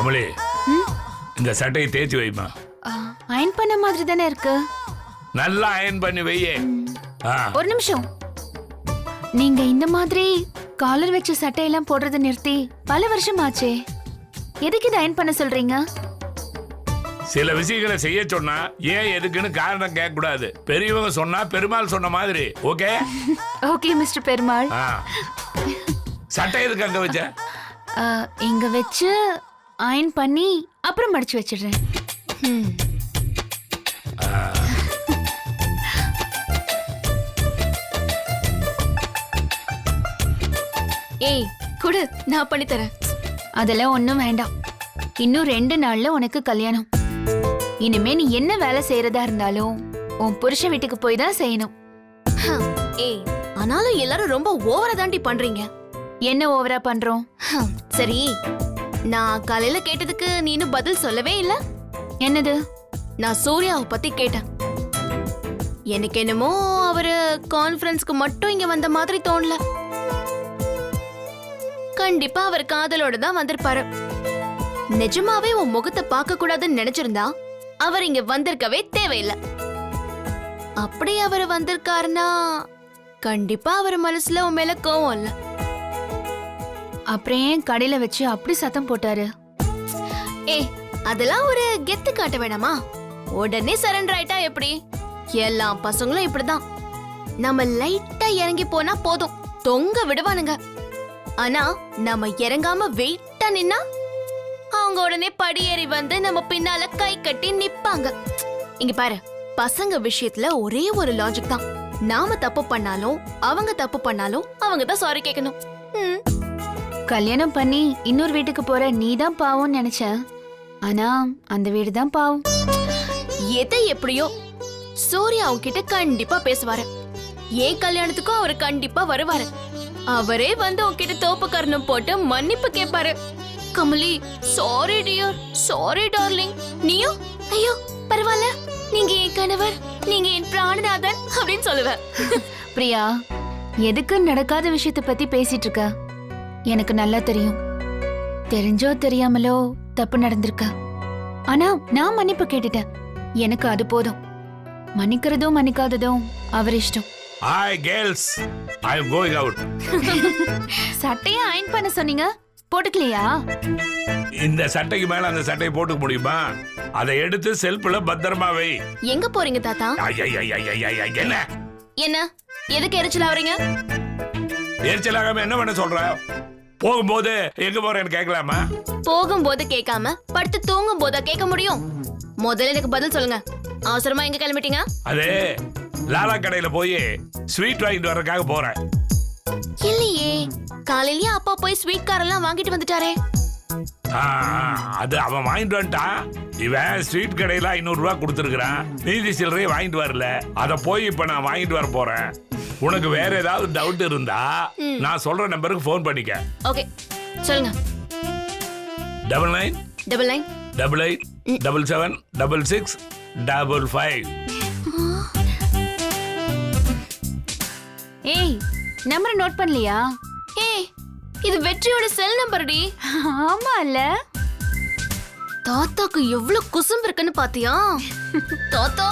கமலி, இந்த சட்டையை தேய்ச்சி வைமா. அயன் பண்ண மாதிரி தானே இருக்கு. நல்லா அயன் பண்ணி வையே. ஒரு நிமிஷம். நீங்க இந்த மாதிரி காலர் வச்ச சட்டையெல்லாம் போடுறத நிறுத்தி பல வருஷம் ஆச்சே. எதுக்கு இதை அயன் பண்ண சொல்றீங்க? சில விஷயங்களை செய்ய சொன்னா ஏன் எதுக்குன்னு காரணம் கேட்க கூடாது. பெரியவங்க சொன்னா பெருமாள் சொன்ன மாதிரி. Okay okay mister Perumal. சட்டை எதுக்கு அங்க வச்ச? இங்க வச்சு அயன் பண்ணி அப்புறம் மடிச்சு வச்சிடுறேன். ஏய் குடு, நான் பண்ணி தரேன். அதெல்லாம் ஒண்ணும் வேண்டாம். இன்னும் 2 நாள்ல உனக்கு கல்யாணம். இனிமே நீ என்ன வேலை செய்யறதா இருந்தாலும் உன் புருஷ வீட்டுக்கு போய் தான் செய்யணும். ஏய், ஆனாலும் எல்லாரும் ரொம்ப ஓவரா தாண்டி பண்றீங்க. என்ன ஓவரா பண்றோம்? சரி, நான் காலையில கேட்டதுக்கு நீனும் பதில் சொல்லவே இல்ல. என்னது? நான் சூர்யாவை பத்தி கேட்டேன். எனக்கு என்னமோ அவரு கான்ஃபரன்ஸ்க்கு மட்டும் இங்க வந்த மாதிரி தோணல. கண்டிப்பா அவர் காதலோட தான் வந்திருப்பாரு. நிஜமாவே உன் முகத்தை பார்க்க கூடாதுன்னு நினைச்சிருந்தா அவர் இங்க வந்திருக்கவே தேவையில்லை. அப்படி அவர் வந்திருக்காருன்னா கண்டிப்பா அவர் மனசுல உன் மேல கோவம் இல்ல. அப்புறம் ஏன் கடையில வச்சு அப்படி சத்தம் போட்டாரு? ஏய், அதெல்லாம் ஒரு கெத்து காட்ட வேணாமா? உடனே சரண்டர் ஆயிட்டா எப்படி? எல்லா பசங்களும் இப்படிதான். நம்ம லைட்டா இறங்கி போனா போதும், தொங்க விடுவானுங்க. ஆனா நம்ம இறங்காம வெயிட்டா நின்னா அவங்க உடனே படியேறி வந்து நம்ம பின்னால கை கட்டி நிப்பாங்க. இங்க பாரு, பசங்க விஷயத்துல ஒரே ஒரு லாஜிக் தான். நாம தப்பு பண்ணாலும் அவங்க தப்பு பண்ணாலும் அவங்க தான் சாரி கேட்கணும். கல்யாணம் பண்ணி இன்னொரு வீட்டுக்கு போற நீ தான் பாவம்னு நினைச்சேன். ஆனா அந்த வீடு தான் பாவம். எதை எப்படியோ சூர்யா அவங்கிட்ட கண்டிப்பா பேசுவாரு. ஏன் கல்யாணத்துக்கும் அவரு கண்டிப்பா வருவாரு. அவரே வந்து உன்கிட்ட தோப்பு கர்ணம் போட்டு மன்னிப்பு கேட்பாரு. Kamali, sorry dear, sorry darling. நீயும் ஐயோ பரவாயில்ல, நீங்க என் கணவர், நீங்க என் பிராணநாதன் அப்படின்னு சொல்லுவ. பிரியா, எதுக்கு நடக்காத விஷயத்த பத்தி பேசிட்டு இருக்க? எனக்கு நல்லா தெரியும். தெரிஞ்சோ தெரியாமலோ தப்பு நடந்திருக்க. ஆனா நான் மன்னிப்பு கேட்டுட்டேன். எனக்கு அது போதும். மன்னிக்கிறதும் மன்னிக்காததும் அவர் இஷ்டம். Hi girls, I am going out. சட்டையை அயன் பண்ண சொன்னீங்க, போட்டுக்கலையா? இந்த சட்டைக்கு மேல அந்த சட்டையை போட்டுக்க முடியுமா? அதை எடுத்து செல்ஃப்ல பத்திரமா வை. எங்க போறீங்க தாத்தா? என்ன என்ன எதுக்கு எரிச்சல் ஆவறீங்க? எரிச்சலாகாம என்ன பண்ண சொல்ற? போகும்போது எங்க போறேன்னு கேட்கலாமா? போகும்போது கேட்காம படுத்து தூங்கும் போதா கேட்க முடியும்? முதல்ல எனக்கு பதில் சொல்லுங்க. அவசரமா எங்க கிளம்பிட்டீங்க? அது லாலா கடையில போய் ஸ்வீட் வாங்கிட்டு வரதுக்காக போறேன். இல்லையே, காலையிலேயே அப்பா போய் ஸ்வீட் காரெல்லாம் வாங்கிட்டு வந்துட்டாரே. அது அவன் வாங்கிட்டு வந்துட்டான். இவன் ஸ்வீட் கடையில 500 ரூபாய் கொடுத்துருக்கான். நீதி சில்லறையை வாங்கிட்டு வரல. அத போய் இப்ப நான் வாங்கிட்டு வர போறேன். உனக்கு வேற ஏதாவது டவுட் இருந்தா நான் சொல்ற நம்பருக்கு போன் பண்ணிக்க. ஓகே, சொல்லுங்க. 99 99 88 77 66 55. ஏய், நம்பர் நோட் பண்ணலையா? ஏய், இது வெற்றியோட செல் நம்பர் டி. ஆமால. தாத்தாக்கு எவ்வளவு குசும்பு இருக்குன்னு பாத்தியா? தாத்தா